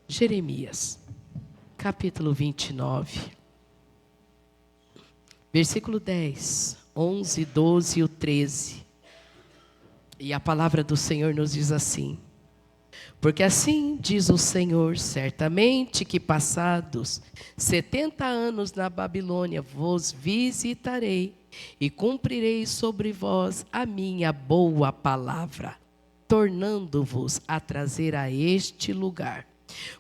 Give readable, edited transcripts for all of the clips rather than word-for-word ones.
Jeremias, capítulo 29, versículo 10, 11, 12 e o 13. E a palavra do Senhor nos diz assim: porque assim diz o Senhor, certamente que passados 70 anos na Babilônia vos visitarei e cumprirei sobre vós a minha boa palavra, tornando-vos a trazer a este lugar.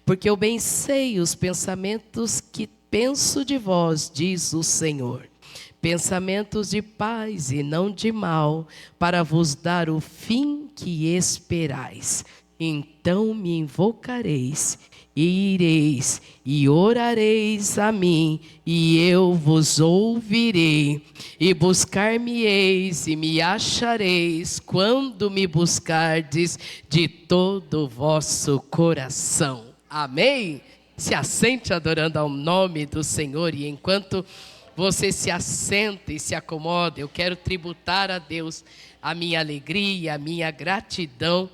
Porque eu bem sei os pensamentos que penso de vós, diz o Senhor, pensamentos de paz e não de mal, para vos dar o fim que esperais. Então me invocareis, e ireis, e orareis a mim, e eu vos ouvirei, e buscar-me-eis, e me achareis, quando me buscardes de todo o vosso coração. Amém? Se assente adorando ao nome do Senhor, e enquanto você se assenta e se acomoda, eu quero tributar a Deus a minha alegria, a minha gratidão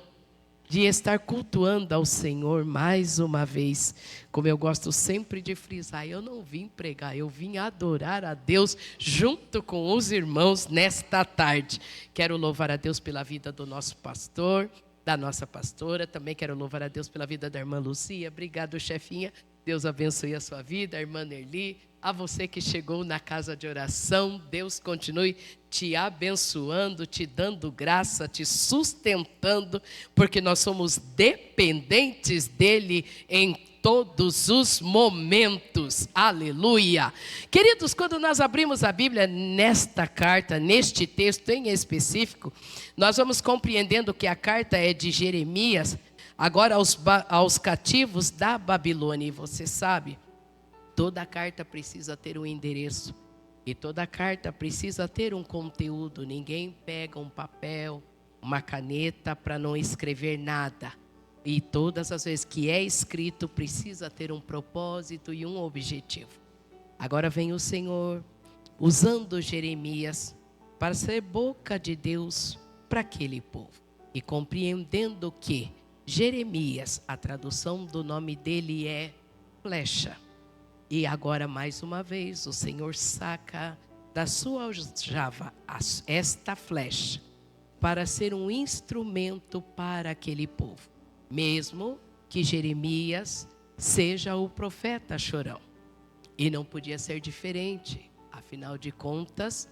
de estar cultuando ao Senhor mais uma vez. Como eu gosto sempre de frisar, eu não vim pregar, eu vim adorar a Deus junto com os irmãos nesta tarde. Quero louvar a Deus pela vida do nosso pastor, da nossa pastora. Também quero louvar a Deus pela vida da irmã Lucia. Obrigado, chefinha. Deus abençoe a sua vida, a irmã Nerli. A você que chegou na casa de oração, Deus continue te abençoando, te dando graça, te sustentando, porque nós somos dependentes dele em todos os momentos. Aleluia! Queridos, quando nós abrimos a Bíblia nesta carta, neste texto em específico, nós vamos compreendendo que a carta é de Jeremias, agora aos cativos da Babilônia. E você sabe, toda carta precisa ter um endereço. E toda carta precisa ter um conteúdo. Ninguém pega um papel, uma caneta para não escrever nada. E todas as vezes que é escrito, precisa ter um propósito e um objetivo. Agora vem o Senhor usando Jeremias para ser boca de Deus para aquele povo. E compreendendo que Jeremias, a tradução do nome dele é flecha. E agora, mais uma vez, o Senhor saca da sua aljava esta flecha para ser um instrumento para aquele povo. Mesmo que Jeremias seja o profeta chorão. E não podia ser diferente. Afinal de contas,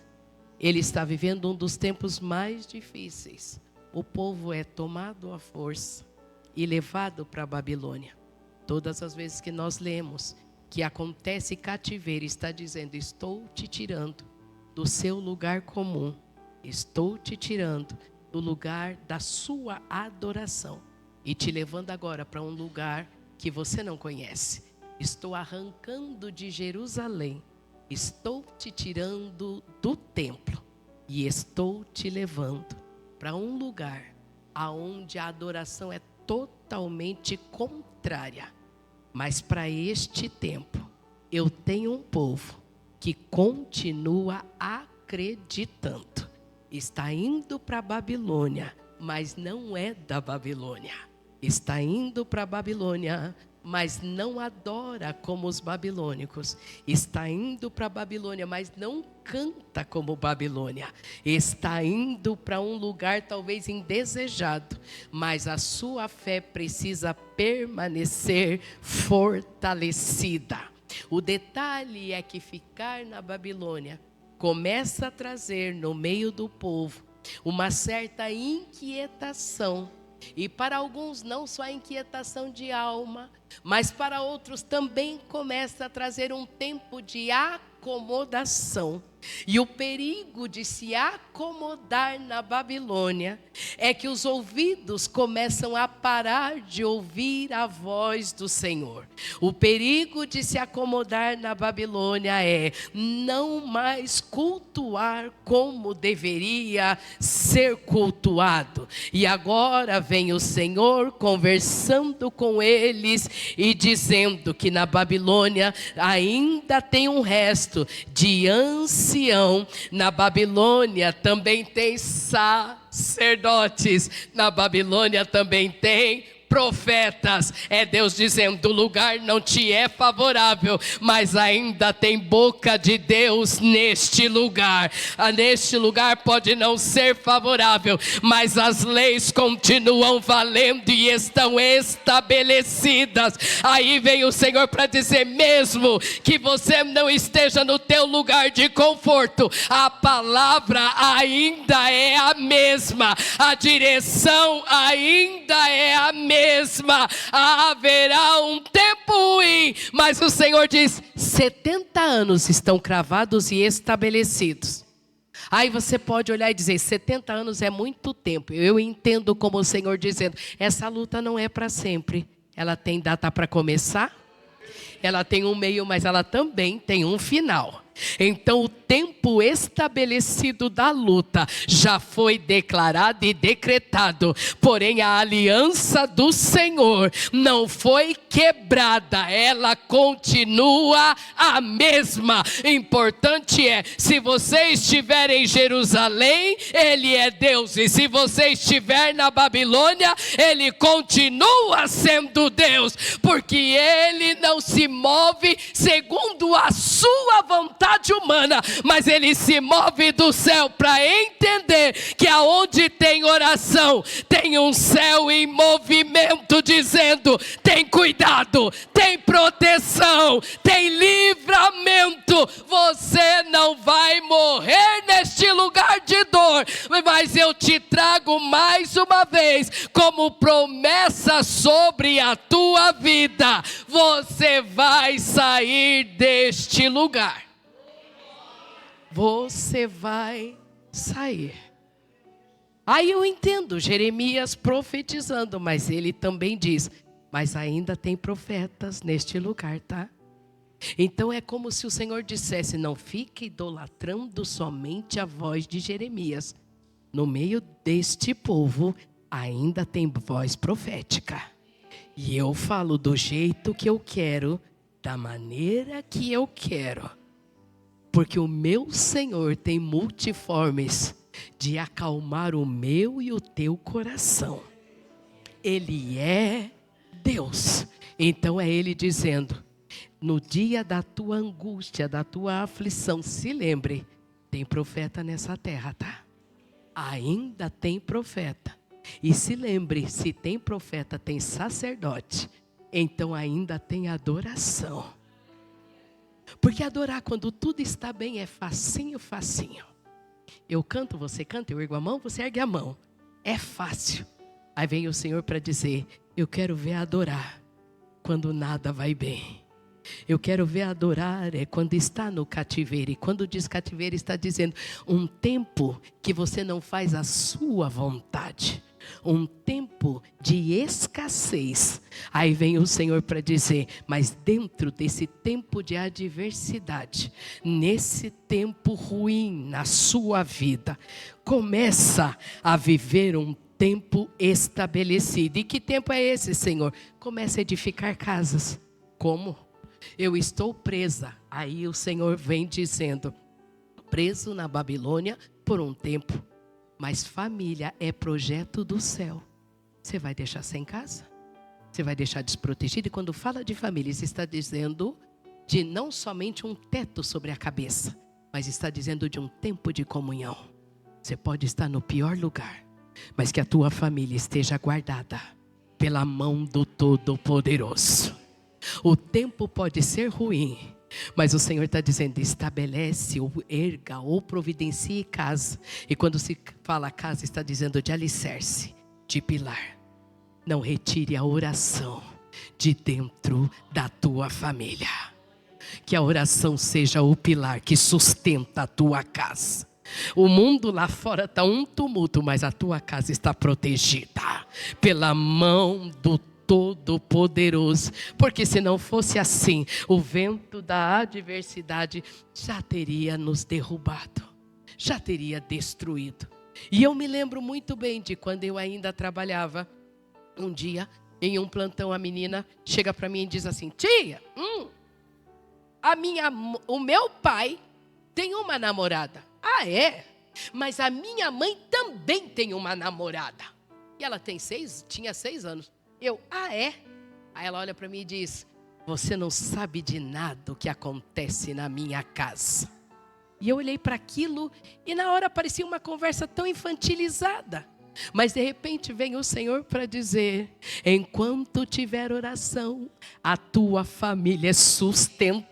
ele está vivendo um dos tempos mais difíceis. O povo é tomado à força e levado para a Babilônia. Todas as vezes que nós lemos que acontece cativeiro, está dizendo: estou te tirando do seu lugar comum, estou te tirando do lugar da sua adoração e te levando agora para um lugar que você não conhece. Estou arrancando de Jerusalém, estou te tirando do templo e estou te levando para um lugar aonde a adoração é totalmente contrária. Mas para este tempo, eu tenho um povo que continua acreditando. Está indo para a Babilônia, mas não é da Babilônia. Está indo para a Babilônia, mas não adora como os babilônicos. Está indo para a Babilônia, mas não canta como Babilônia. Está indo para um lugar talvez indesejado, mas a sua fé precisa permanecer fortalecida. O detalhe é que ficar na Babilônia começa a trazer no meio do povo uma certa inquietação. E para alguns não só a inquietação de alma, mas para outros também começa a trazer um tempo de acomodação. E o perigo de se acomodar na Babilônia é que os ouvidos começam a parar de ouvir a voz do Senhor. O perigo de se acomodar na Babilônia é não mais cultuar como deveria ser cultuado. E agora vem o Senhor conversando com eles e dizendo que na Babilônia ainda tem um resto de ancião. Na Babilônia também tem sacerdotes, na Babilônia também tem profetas. É Deus dizendo: o lugar não te é favorável, mas ainda tem boca de Deus neste lugar. Neste lugar pode não ser favorável, mas as leis continuam valendo e estão estabelecidas. Aí vem o Senhor para dizer: mesmo que você não esteja no teu lugar de conforto, a palavra ainda é a mesma, a direção ainda é a mesma. Haverá um tempo ruim, mas o Senhor diz: 70 anos estão cravados e estabelecidos. Aí você pode olhar e dizer: 70 anos é muito tempo. Eu entendo como o Senhor dizendo: essa luta não é para sempre. Ela tem data para começar, ela tem um meio, mas ela também tem um final. Então o tempo estabelecido da luta já foi declarado e decretado, porém a aliança do Senhor não foi quebrada, ela continua a mesma. Importante é, se você estiver em Jerusalém, Ele é Deus, e se você estiver na Babilônia, Ele continua sendo Deus, porque Ele não se move segundo a sua vontade humana, mas Ele se move do céu para entender que aonde tem oração, tem um céu em movimento dizendo: tem cuidado, tem proteção, tem livramento. Você não vai morrer neste lugar de dor, mas eu te trago mais uma vez como promessa sobre a tua vida: você vai sair deste lugar. Você vai sair. Aí eu entendo Jeremias profetizando, mas ele também diz: mas ainda tem profetas neste lugar, tá? Então é como se o Senhor dissesse: não fique idolatrando somente a voz de Jeremias. No meio deste povo ainda tem voz profética. E eu falo do jeito que eu quero, da maneira que eu quero. Porque o meu Senhor tem multiformes de acalmar o meu e o teu coração. Ele é Deus. Então é Ele dizendo: no dia da tua angústia, da tua aflição, se lembre, tem profeta nessa terra, tá? Ainda tem profeta. E se lembre, se tem profeta, tem sacerdote, então ainda tem adoração. Porque adorar quando tudo está bem é facinho, facinho. Eu canto, você canta, eu ergo a mão, você ergue a mão. É fácil. Aí vem o Senhor para dizer: eu quero ver adorar quando nada vai bem. Eu quero ver adorar quando está no cativeiro. E quando diz cativeiro, está dizendo um tempo que você não faz a sua vontade. Um tempo de escassez. Aí vem o Senhor para dizer: mas dentro desse tempo de adversidade, nesse tempo ruim na sua vida, começa a viver um tempo estabelecido. E que tempo é esse, Senhor? Começa a edificar casas. Como? Eu estou presa. Aí o Senhor vem dizendo: preso na Babilônia por um tempo. Mas família é projeto do céu. Você vai deixar sem casa? Você vai deixar desprotegido? E quando fala de família, você está dizendo de não somente um teto sobre a cabeça, mas está dizendo de um tempo de comunhão. Você pode estar no pior lugar, mas que a tua família esteja guardada pela mão do Todo-Poderoso. O tempo pode ser ruim, mas o Senhor está dizendo: estabelece, ou erga, ou providencie casa. E quando se fala casa, está dizendo de alicerce, de pilar. Não retire a oração de dentro da tua família. Que a oração seja o pilar que sustenta a tua casa. O mundo lá fora está um tumulto, mas a tua casa está protegida pela mão do Todo-Poderoso. Porque se não fosse assim, o vento da adversidade já teria nos derrubado, já teria destruído. E eu me lembro muito bem de quando eu ainda trabalhava. Um dia, em um plantão, a menina chega para mim e diz assim: tia, o meu pai tem uma namorada. Ah, é? Mas a minha mãe também tem uma namorada. E ela tinha 6 anos. Eu, é? Aí ela olha para mim e diz: você não sabe de nada o que acontece na minha casa. E eu olhei para aquilo e na hora parecia uma conversa tão infantilizada. Mas de repente vem o Senhor para dizer: enquanto tiver oração, a tua família é sustentada.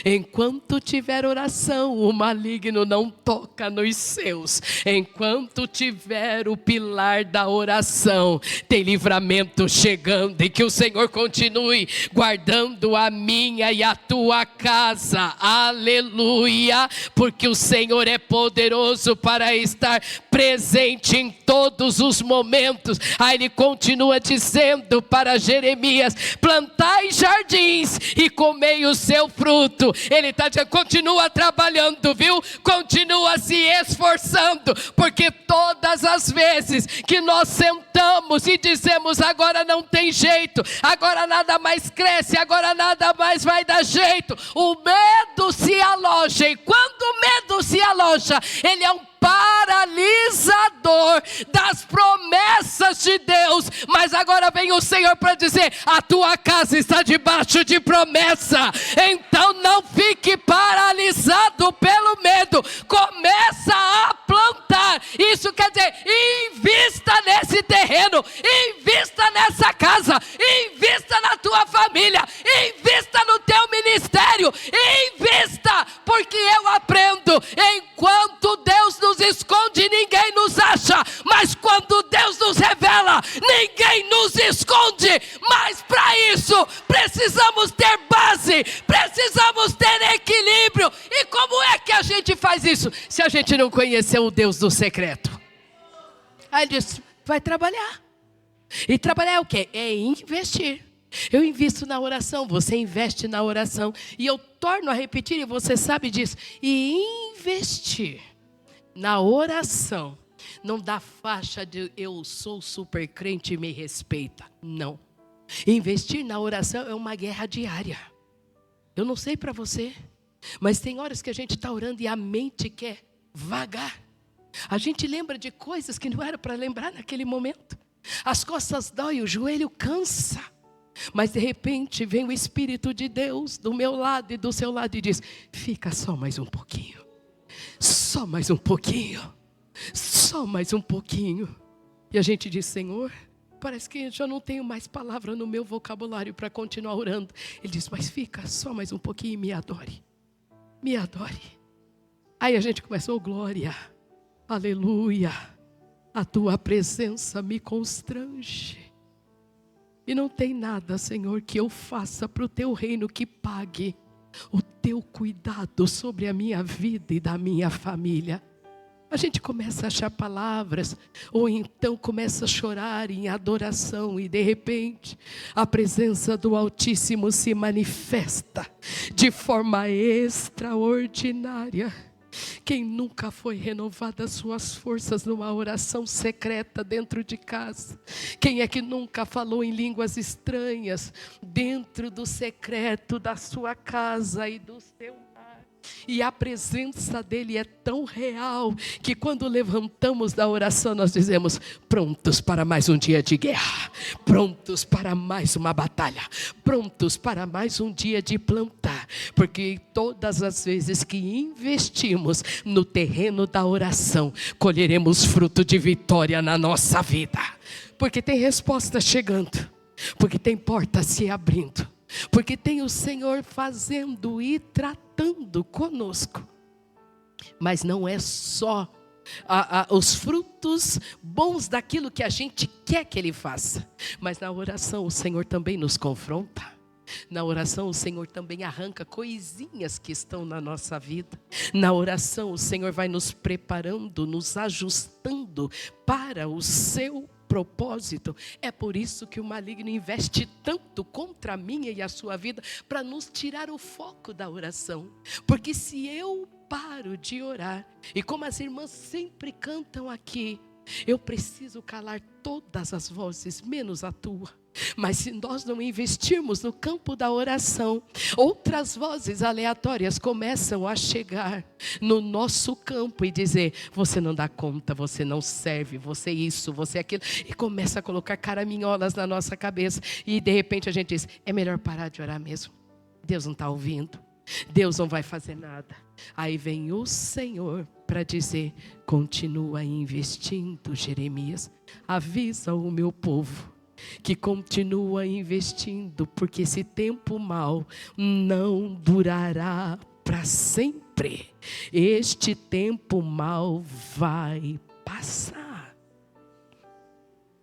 Enquanto tiver oração, o maligno não toca nos seus. Enquanto tiver o pilar da oração, tem livramento chegando. E que o Senhor continue guardando a minha e a tua casa. Aleluia. Porque o Senhor é poderoso para estar presente em todos os momentos. Aí ele continua dizendo para Jeremias: plantai jardins e comei o seu fruto. Ele está dizendo: continua trabalhando, viu? Continua se esforçando, porque todas as vezes que nós sentamos e dizemos: agora não tem jeito, agora nada mais cresce, agora nada mais vai dar jeito, o medo se aloja. E quando o medo se aloja, ele é um paralisador das promessas de Deus. Mas agora vem o Senhor para dizer: a tua casa está debaixo de promessa. Então não fique paralisado pelo medo. Começa a plantar. Isso quer dizer, invista nesse terreno, invista nessa casa, invista na tua família, invista no teu ministério, invista, porque eu aprendo: enquanto Deus nos esconde, ninguém nos acha, mas quando Deus nos revela, ninguém nos esconde. Mas para isso precisamos ter base, precisamos ter equilíbrio. E como é que a gente faz isso se a gente não conhecer o Deus do secreto? Aí ele diz: vai trabalhar. E trabalhar é o quê? É investir. Eu invisto na oração, você investe na oração. E eu torno a repetir, e você sabe disso. E investir na oração não dá faixa de eu sou super crente e me respeita. Não. Investir na oração é uma guerra diária. Eu não sei para você, mas tem horas que a gente está orando e a mente quer vagar. A gente lembra de coisas que não era para lembrar naquele momento. As costas doem, o joelho cansa. Mas de repente vem o Espírito de Deus do meu lado e do seu lado e diz: fica só mais um pouquinho. Só mais um pouquinho. Só mais um pouquinho. E a gente diz: Senhor, parece que eu já não tenho mais palavra no meu vocabulário para continuar orando. Ele diz: mas fica só mais um pouquinho e me adore. Me adore. Aí a gente começa: oh glória, aleluia, a tua presença me constrange. E não tem nada, Senhor, que eu faça para o teu reino que pague o teu cuidado sobre a minha vida e da minha família. A gente começa a achar palavras, ou então começa a chorar em adoração, e de repente a presença do Altíssimo se manifesta de forma extraordinária. Quem nunca foi renovado as suas forças numa oração secreta dentro de casa? Quem é que nunca falou em línguas estranhas dentro do secreto da sua casa e do seu lar? E a presença dele é tão real que quando levantamos da oração nós dizemos: prontos para mais um dia de guerra, prontos para mais uma batalha, prontos para mais um dia de plantar. Porque todas as vezes que investimos no terreno da oração, colheremos fruto de vitória na nossa vida. Porque tem resposta chegando, porque tem porta se abrindo, porque tem o Senhor fazendo e tratando conosco. Mas não é só os frutos bons daquilo que a gente quer que Ele faça. Mas na oração o Senhor também nos confronta. Na oração o Senhor também arranca coisinhas que estão na nossa vida. Na oração o Senhor vai nos preparando, nos ajustando para o seu propósito. É por isso que o maligno investe tanto contra a minha e a sua vida, para nos tirar o foco da oração. Porque se eu paro de orar, e como as irmãs sempre cantam aqui, eu preciso calar todas as vozes, menos a tua. Mas se nós não investirmos no campo da oração, outras vozes aleatórias começam a chegar no nosso campo e dizer: você não dá conta, você não serve, você isso, você aquilo. E começa a colocar caraminholas na nossa cabeça. E de repente a gente diz: é melhor parar de orar mesmo. Deus não está ouvindo. Deus não vai fazer nada. Aí vem o Senhor para dizer: continua investindo, Jeremias. Avisa o meu povo que continua investindo, porque esse tempo mau não durará para sempre. Este tempo mau vai passar.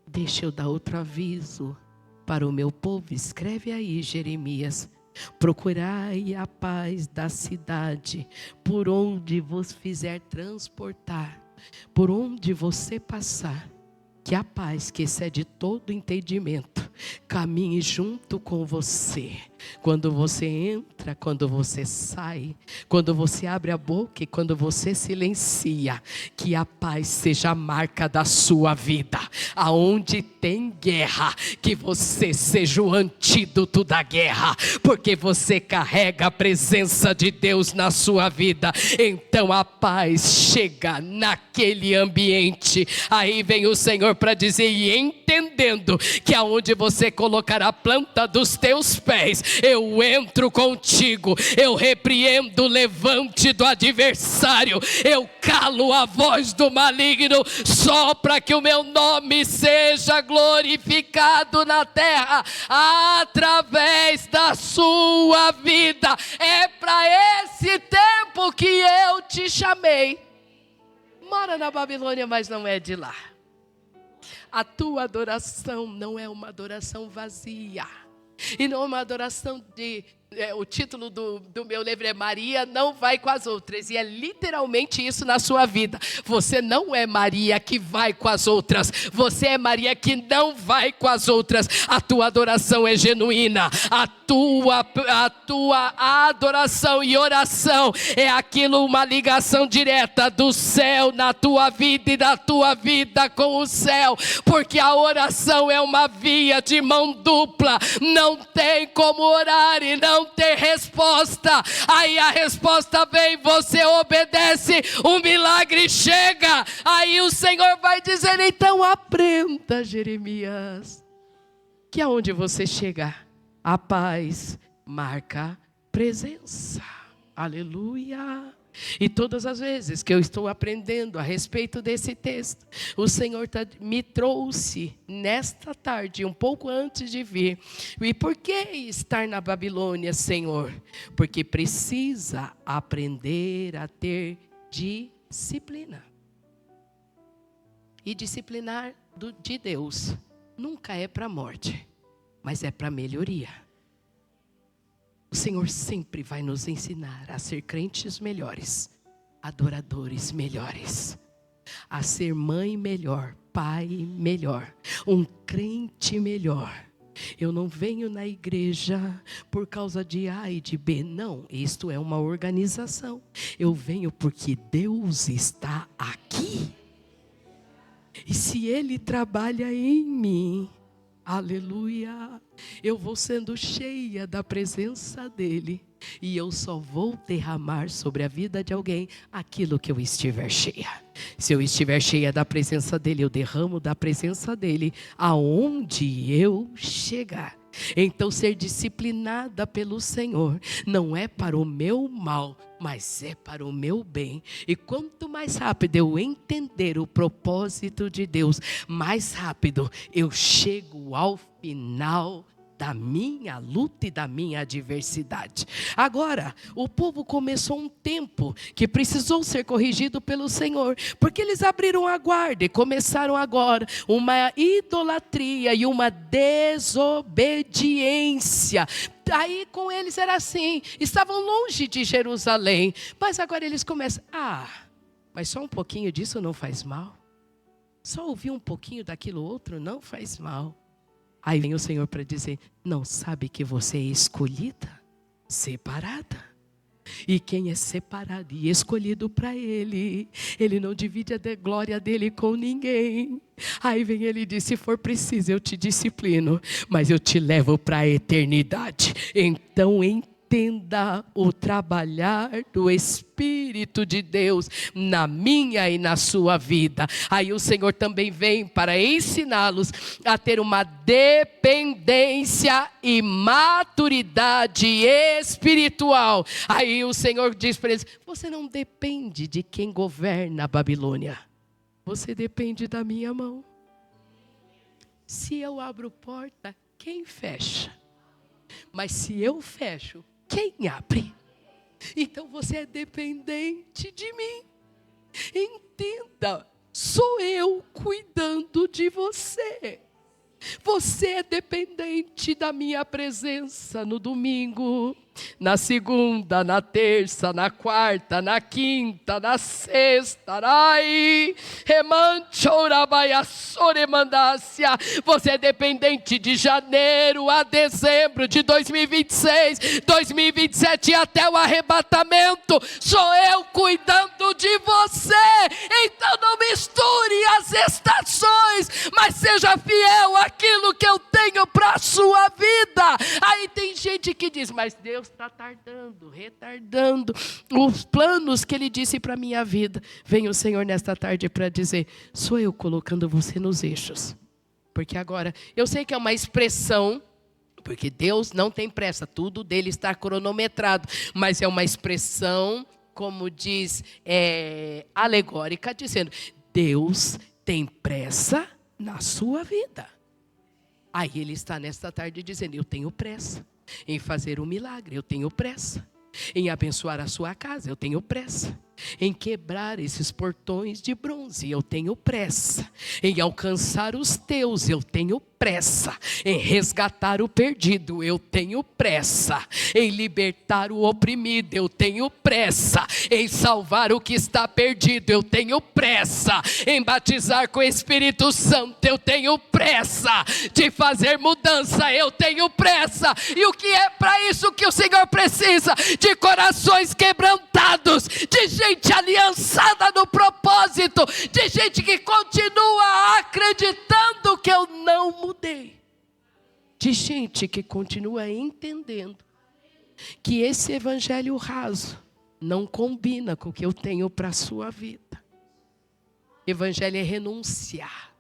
Deixa eu dar outro aviso para o meu povo. Escreve aí, Jeremias: procurai a paz da cidade, por onde vos fizer transportar, por onde você passar, que a paz que excede todo entendimento caminhe junto com você. Quando você entra, quando você sai, quando você abre a boca e quando você silencia, que a paz seja a marca da sua vida. Aonde tem guerra, que você seja o antídoto da guerra, porque você carrega a presença de Deus na sua vida. Então a paz chega naquele ambiente. Aí vem o Senhor para dizer: e entendendo que aonde você colocar a planta dos teus pés, eu entro contigo, eu repreendo o levante do adversário, eu calo a voz do maligno, só para que o meu nome seja glorificado na terra, através da sua vida. É para esse tempo que eu te chamei. Mora na Babilônia, mas não é de lá. A tua adoração não é uma adoração vazia. E não é uma adoração de... o título do meu livro é Maria não vai com as outras. E é literalmente isso na sua vida. Você não é Maria que vai com as outras. Você é Maria que não vai com as outras. A tua adoração é genuína. A tua adoração e oração é aquilo, uma ligação direta do céu na tua vida e da tua vida com o céu. Porque a oração é uma via de mão dupla. Não tem como orar e não ter resposta. Aí a resposta vem, você obedece, o milagre chega. Aí o Senhor vai dizer: então aprenda, Jeremias, que aonde você chegar, a paz marca presença. Aleluia. E todas as vezes que eu estou aprendendo a respeito desse texto, o Senhor me trouxe nesta tarde, um pouco antes de vir. E por que estar na Babilônia, Senhor? Porque precisa aprender a ter disciplina. E disciplinar de Deus nunca é para a morte, mas é para a melhoria. O Senhor sempre vai nos ensinar a ser crentes melhores, adoradores melhores, a ser mãe melhor, pai melhor, um crente melhor. Eu não venho na igreja por causa de A e de B, não, isto é uma organização. Eu venho porque Deus está aqui. E se Ele trabalha em mim, aleluia, eu vou sendo cheia da presença dEle. E eu só vou derramar sobre a vida de alguém aquilo que eu estiver cheia. Se eu estiver cheia da presença dEle, eu derramo da presença dEle aonde eu chegar. Então ser disciplinada pelo Senhor não é para o meu mal, mas é para o meu bem. E quanto mais rápido eu entender o propósito de Deus, mais rápido eu chego ao final da minha luta e da minha adversidade. Agora, o povo começou um tempo que precisou ser corrigido pelo Senhor, porque eles abriram a guarda e começaram agora uma idolatria e uma desobediência. Aí com eles era assim, estavam longe de Jerusalém, mas agora eles começam: mas só um pouquinho disso não faz mal? Só ouvir um pouquinho daquilo outro não faz mal? Aí vem o Senhor para dizer: não sabe que você é escolhida, separada? E quem é separado e escolhido para Ele, Ele não divide a glória dele com ninguém. Aí vem Ele e diz: se for preciso eu te disciplino, mas eu te levo para a eternidade. Então entenda o trabalhar do Espírito de Deus na minha e na sua vida. Aí o Senhor também vem para ensiná-los a ter uma dependência e maturidade espiritual. Aí o Senhor diz para eles: você não depende de quem governa a Babilônia, você depende da minha mão. Se eu abro porta, quem fecha? Mas se eu fecho, quem abre? Então você é dependente de mim. Entenda, sou eu cuidando de você. Você é dependente da minha presença no domingo, na segunda, na terça, na quarta, na quinta, na sexta. Você é dependente de janeiro a dezembro de 2026, 2027 e até o arrebatamento. Sou eu cuidando de você. Então não misture as estações, mas seja fiel àquilo que eu tenho para a sua vida. Aí tem gente que diz: mas Deus está tardando, retardando os planos que Ele disse para a minha vida. Vem o Senhor nesta tarde para dizer: sou eu colocando você nos eixos. Porque agora, eu sei que é uma expressão, porque Deus não tem pressa, tudo dele está cronometrado, mas é uma expressão, como diz, alegórica, dizendo: Deus tem pressa na sua vida. Aí Ele está nesta tarde dizendo: eu tenho pressa em fazer um milagre, eu tenho pressa em abençoar a sua casa, eu tenho pressa em quebrar esses portões de bronze, eu tenho pressa em alcançar os teus, eu tenho pressa em resgatar o perdido, eu tenho pressa em libertar o oprimido, eu tenho pressa em salvar o que está perdido, eu tenho pressa em batizar com o Espírito Santo, eu tenho pressa de fazer mudança, eu tenho pressa. E o que é para isso que o Senhor precisa? De corações quebrantados, de gente aliançada no propósito, de gente que continua acreditando que eu não mudei, de gente que continua entendendo que esse evangelho raso não combina com o que eu tenho para a sua vida. Evangelho é renunciar,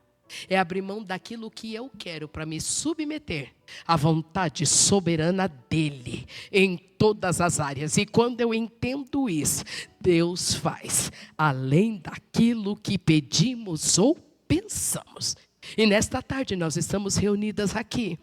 é abrir mão daquilo que eu quero para me submeter à vontade soberana dEle em todas as áreas. E quando eu entendo isso, Deus faz além daquilo que pedimos ou pensamos. E nesta tarde nós estamos reunidas aqui,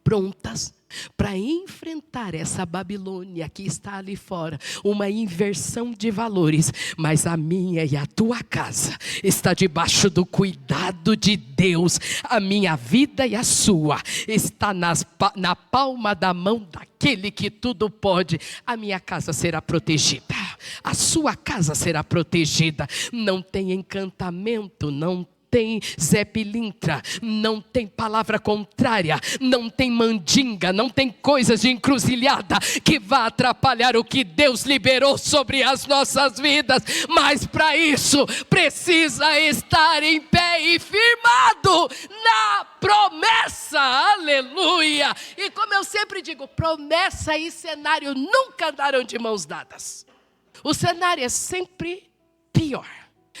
prontas para enfrentar essa Babilônia que está ali fora, uma inversão de valores, mas a minha e a tua casa está debaixo do cuidado de Deus. A minha vida e a sua está na palma da mão daquele que tudo pode. A minha casa será protegida, a sua casa será protegida. Não tem encantamento, não tem Zé Pilintra, não tem palavra contrária, não tem mandinga, não tem coisas de encruzilhada que vá atrapalhar o que Deus liberou sobre as nossas vidas. Mas para isso precisa estar em pé e firmado na promessa. Aleluia! E como eu sempre digo, promessa e cenário nunca andaram de mãos dadas. O cenário é sempre pior,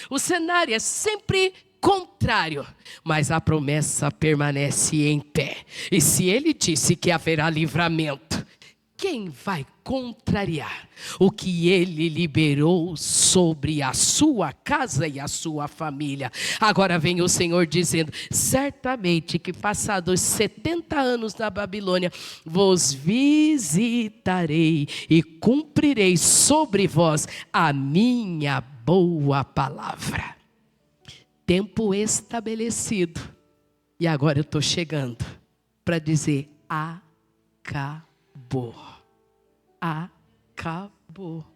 o cenário é sempre contrário, mas a promessa permanece em pé. E se Ele disse que haverá livramento, quem vai contrariar o que Ele liberou sobre a sua casa e a sua família? Agora vem o Senhor dizendo: certamente que passados 70 anos na Babilônia, vos visitarei e cumprirei sobre vós a minha boa palavra. Tempo estabelecido. E agora eu estou chegando para dizer: acabou. Acabou.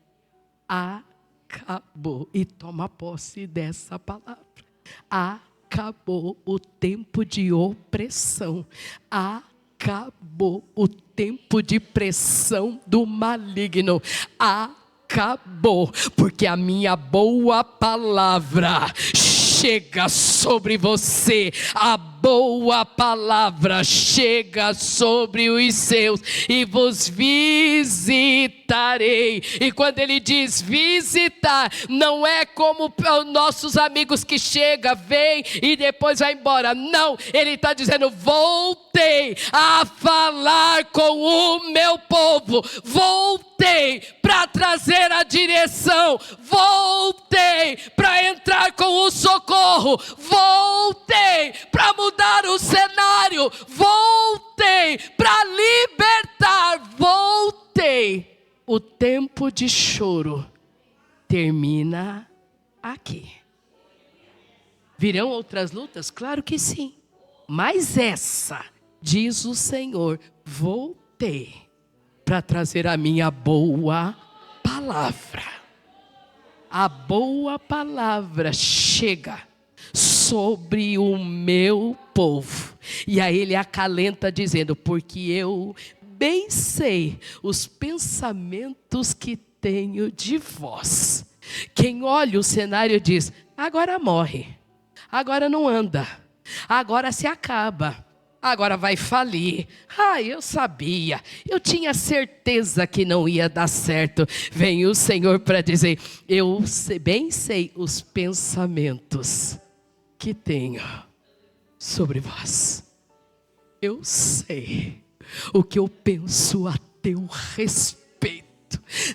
Acabou. E toma posse dessa palavra. Acabou o tempo de opressão. Acabou o tempo de pressão do maligno. Acabou acabou, porque a minha boa palavra chega sobre você, a boa palavra chega sobre os seus, e vos visitarei. E quando ele diz visitar, não é como os nossos amigos que chegam, vêm e depois vai embora. Não, ele está dizendo: voltei a falar com o meu povo, voltei para trazer a direção, voltei para entrar com o socorro, voltei para mudar o cenário, voltei para libertar, voltei. O tempo de choro termina aqui. Virão outras lutas? Claro que sim. Mas essa, diz o Senhor, voltei para trazer a minha boa palavra. A boa palavra chega sobre o meu povo. E aí ele acalenta dizendo: porque eu bem sei os pensamentos que tenho de vós. Quem olha o cenário diz: agora morre, agora não anda, agora se acaba, agora vai falir. Eu sabia, eu tinha certeza que não ia dar certo. Vem o Senhor para dizer: eu bem sei os pensamentos que tenho sobre vós. Eu sei o que eu penso a teu respeito.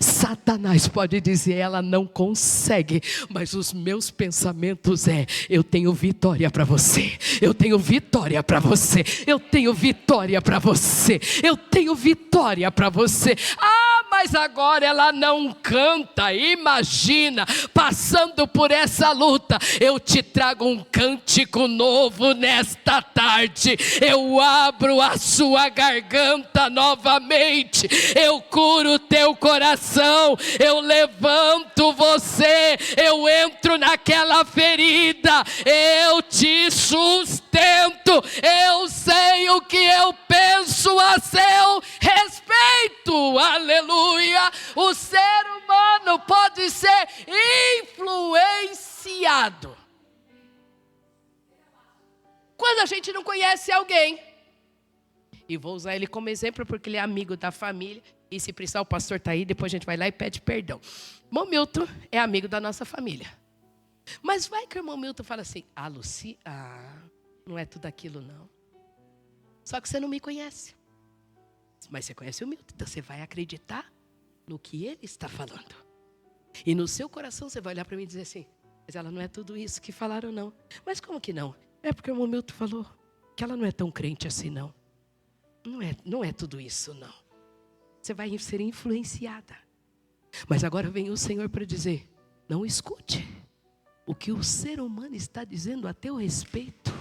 Satanás pode dizer: ela não consegue, mas os meus pensamentos eu tenho vitória para você, eu tenho vitória para você, eu tenho vitória para você, eu tenho vitória para você. Mas agora ela não canta. Imagina, passando por essa luta, eu te trago um cântico novo nesta tarde. Eu abro a sua garganta novamente, eu curo o teu coração, eu levanto você, eu entro naquela ferida, eu te sustento, eu sei o que eu penso a seu respeito. Aleluia. O ser humano pode ser influenciado quando a gente não conhece alguém. E vou usar ele como exemplo porque ele é amigo da família. E se precisar, o pastor está aí, depois a gente vai lá e pede perdão. Irmão Milton é amigo da nossa família. Mas vai que o irmão Milton fala assim: Luci, não é tudo aquilo não. Só que você não me conhece. Mas você conhece o Milton, então você vai acreditar no que ele está falando. E no seu coração você vai olhar para mim e dizer assim: mas ela não é tudo isso que falaram não. Mas como que não? É porque o irmão Milton falou que ela não é tão crente assim não. Não é tudo isso não. Você vai ser influenciada. Mas agora vem o Senhor para dizer: não escute o que o ser humano está dizendo a teu respeito.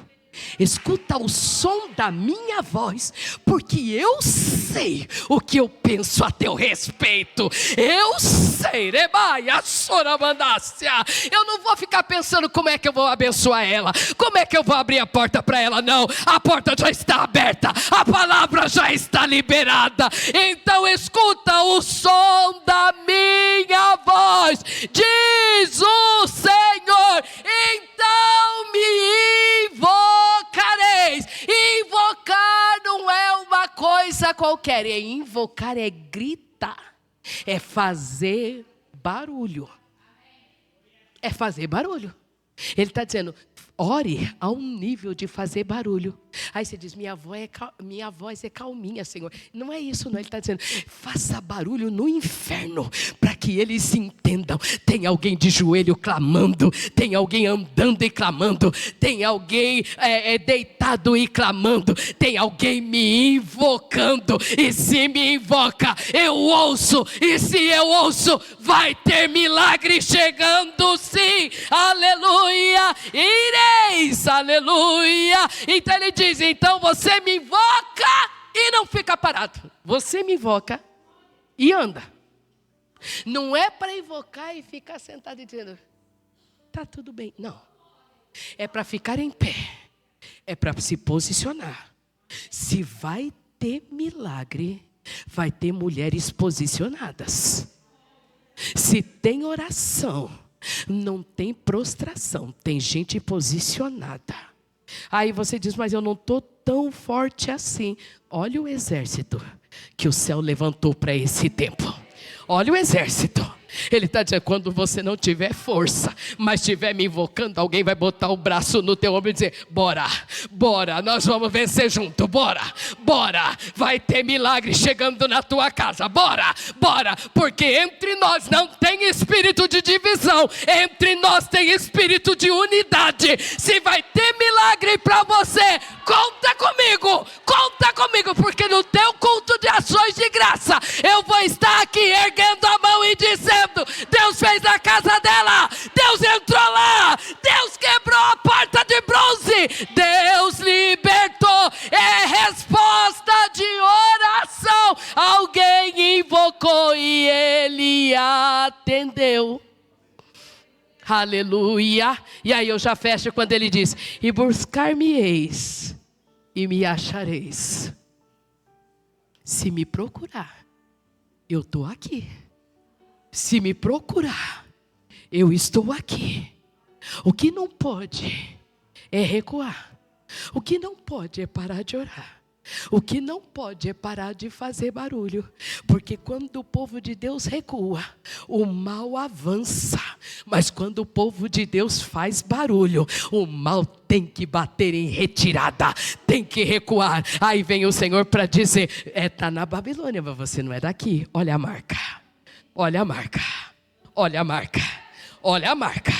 Escuta o som da minha voz, porque eu sei o que eu penso a teu respeito. Eu sei, eu não vou ficar pensando como é que eu vou abençoar ela, como é que eu vou abrir a porta para ela. Não, a porta já está aberta, a palavra já está liberada. Então escuta o som da minha voz, diz o Senhor. Então me invocareis. Invocar não é uma coisa qualquer. Invocar é gritar, é fazer barulho. É fazer barulho. Ele está dizendo: ore a um nível de fazer barulho. Aí você diz: minha voz é calminha, Senhor. Não é isso não, ele está dizendo: faça barulho no inferno, para que eles entendam. Tem alguém de joelho clamando, tem alguém andando e clamando, tem alguém deitado e clamando, tem alguém me invocando. E se me invoca, eu ouço, e se eu ouço, vai ter milagre chegando sim. Aleluia. Ireis, aleluia. Então ele diz: então você me invoca e não fica parado. Você me invoca e anda. Não é para invocar e ficar sentado e dizendo: tá tudo bem. Não. É para ficar em pé. É para se posicionar. Se vai ter milagre, vai ter mulheres posicionadas. Se tem oração, não tem prostração, tem gente posicionada. Aí você diz, mas eu não estou tão forte assim. Olha o exército que o céu levantou para esse tempo. Olha o exército. Ele está dizendo, quando você não tiver força, mas estiver me invocando, alguém vai botar o braço no teu ombro e dizer, bora, bora, nós vamos vencer junto, bora, bora, vai ter milagre chegando na tua casa, bora, bora, porque entre nós não tem espírito de divisão, entre nós tem espírito de unidade. Se vai ter milagre para você, conta comigo, porque no teu culto de ações de graça, eu vou estar aqui erguendo a mão e dizendo, Deus fez na casa dela, Deus entrou lá, Deus quebrou a porta de bronze, Deus libertou, é resposta de oração. Alguém invocou e Ele atendeu. Aleluia. E aí eu já fecho quando ele diz, e buscar-me-eis e me achareis. Se me procurar, eu estou aqui. Se me procurar, eu estou aqui. O que não pode é recuar. O que não pode é parar de orar. O que não pode é parar de fazer barulho. Porque quando o povo de Deus recua, o mal avança. Mas quando o povo de Deus faz barulho, o mal tem que bater em retirada, tem que recuar. Aí vem o Senhor para dizer, está na Babilônia, mas você não é daqui. Olha a marca. Olha a marca, olha a marca, olha a marca,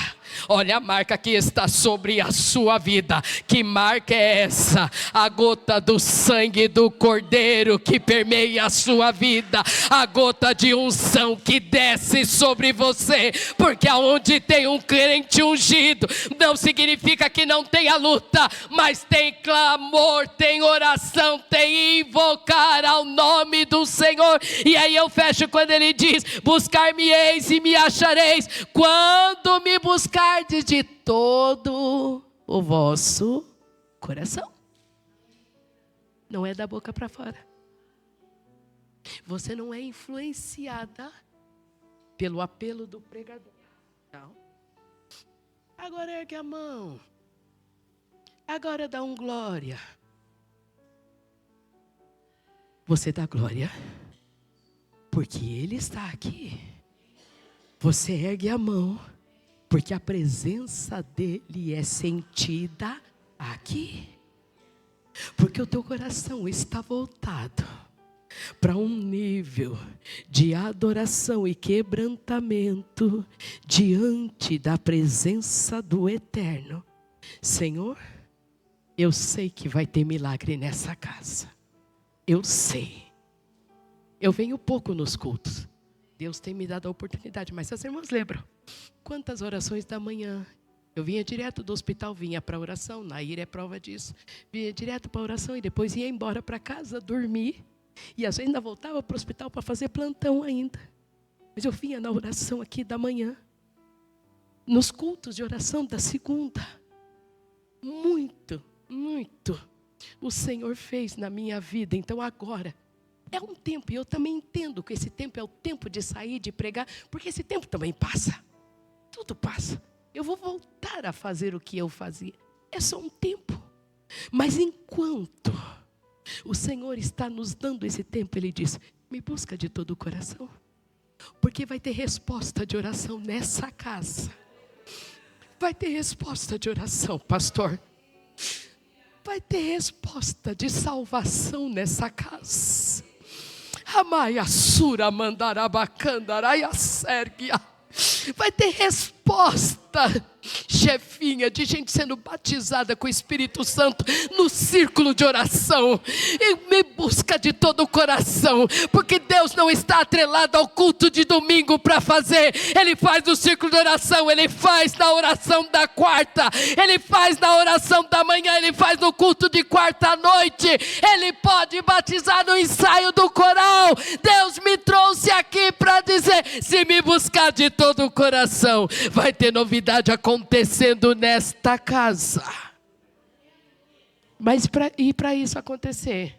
olha a marca que está sobre a sua vida. Que marca é essa? A gota do sangue do Cordeiro que permeia a sua vida, a gota de unção que desce sobre você, porque aonde tem um crente ungido, não significa que não tenha luta, mas tem clamor, tem oração, tem invocar ao nome do Senhor. E aí eu fecho quando ele diz, buscar-me-eis e me achareis, quando me buscardes de todo o vosso coração. Não é da boca para fora. Você não é influenciada pelo apelo do pregador. Não. Agora ergue a mão. Agora dá um glória. Você dá glória porque Ele está aqui. Você ergue a mão porque a presença dEle é sentida aqui. Porque o teu coração está voltado para um nível de adoração e quebrantamento diante da presença do Eterno. Senhor, eu sei que vai ter milagre nessa casa. Eu sei. Eu venho pouco nos cultos. Deus tem me dado a oportunidade, mas as irmãs lembram quantas orações da manhã. Eu vinha direto do hospital, vinha para a oração, Nair é prova disso. Vinha direto para a oração e depois ia embora para casa, dormir. E às vezes ainda voltava para o hospital para fazer plantão ainda. Mas eu vinha na oração aqui da manhã. Nos cultos de oração da segunda. Muito, muito o Senhor fez na minha vida. Então agora é um tempo, e eu também entendo que esse tempo é o tempo de sair, de pregar, porque esse tempo também passa. Tudo passa. Eu vou voltar a fazer o que eu fazia. É só um tempo. Mas enquanto o Senhor está nos dando esse tempo, Ele diz, me busca de todo o coração. Porque vai ter resposta de oração nessa casa. Vai ter resposta de oração, pastor. Vai ter resposta de salvação nessa casa. Amaia sura mandarabacandaraia sérgia. Vai ter resposta, chefinha, de gente sendo batizada com o Espírito Santo no círculo de oração. E me busca de todo o coração, porque Deus não está atrelado ao culto de domingo para fazer. Ele faz no círculo de oração, Ele faz na oração da quarta, Ele faz na oração da manhã, Ele faz no culto de quarta à noite. Ele pode batizar no ensaio do coral. Deus me trouxe aqui para dizer, se me buscar de todo o coração, vai ter novidade acontecendo nesta casa. Mas para isso acontecer,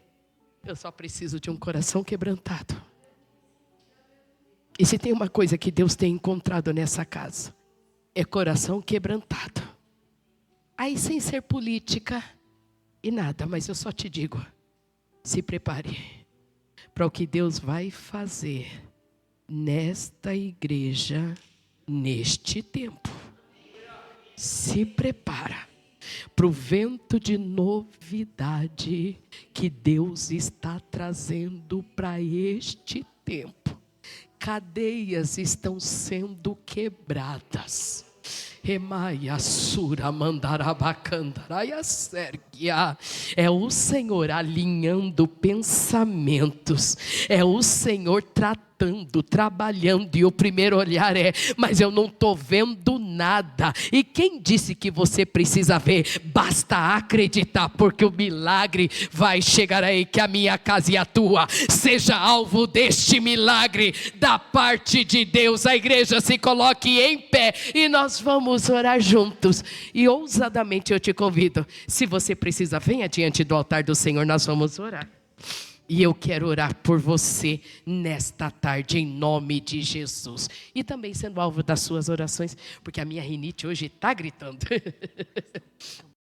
eu só preciso de um coração quebrantado. E se tem uma coisa que Deus tem encontrado nessa casa, é coração quebrantado. Aí sem ser política e nada, mas eu só te digo, se prepare para o que Deus vai fazer nesta igreja, neste tempo. Se prepara para o vento de novidade que Deus está trazendo para este tempo. Cadeias estão sendo quebradas. Remaia sura mandarabacandaraia sergia. É o Senhor alinhando pensamentos. É o Senhor tratando, trabalhando. E o primeiro olhar é: mas eu não estou vendo nada. E quem disse que você precisa ver? Basta acreditar, porque o milagre vai chegar aí. Que a minha casa e a tua seja alvo deste milagre da parte de Deus. A igreja se coloque em pé e nós vamos orar juntos. E ousadamente eu te convido, se você precisa, venha diante do altar do Senhor, nós vamos orar. E eu quero orar por você nesta tarde, em nome de Jesus. E também sendo alvo das suas orações, porque a minha rinite hoje está gritando.